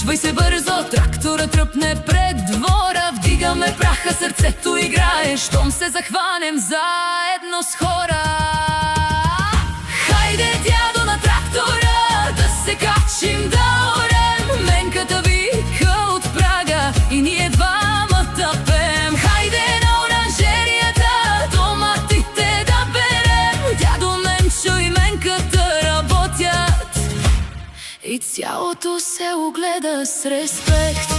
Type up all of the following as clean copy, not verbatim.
Качвай се бързо, трактора тръпне пред двора. Вдигаме праха, сърцето играе, щом се захванем заедно с хора. Хайде, дядо, на трактора да се качим да орем. Менката вика от прага и ние двамата пеем. Хайде на оранжерията доматите да берем. Дядо Менчо и Менката работят и цялото село гледа с респект.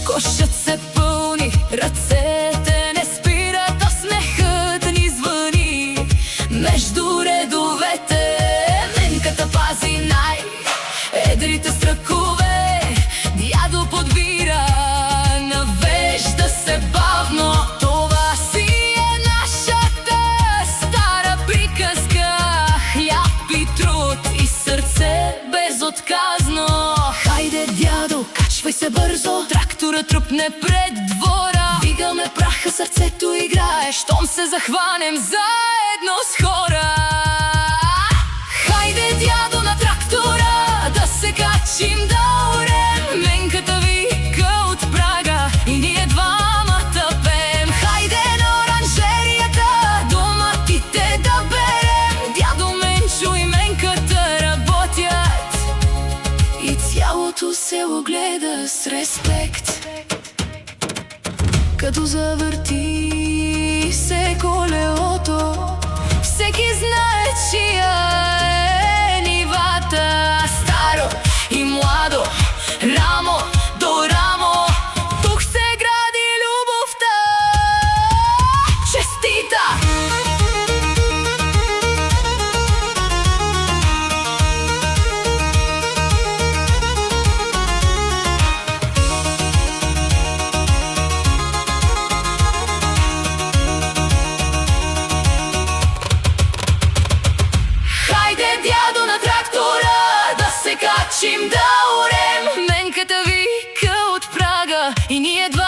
Кошът се пълни, ръцете не спират, а смехът ни звъни между редовете. Менката пази най-едрите стръкове, дядо подбира, навежда се бавно. Това си е нашата стара приказка, хляб и труд и сърце безотказно. Хайде, дядо, качвай се бързо, трактора тръпне пред двора. Вдигаме праха, сърцето играе, щом се захванем заедно с хора. Хайде, дядо, на трактора да се качим да орем. Менката вика от прага и ние двамата пеем. Хайде на оранжерията доматите да берем. Дядо Менчо и Менката работят и цялото село гледа с респект. Като завърти се колелото, всеки знае чия е нивата. Старо и младо, рамо до рамо, тук се гради любовта. Честита! Дядо, на трактора да се качим да орем. Менката вика от прага и ние два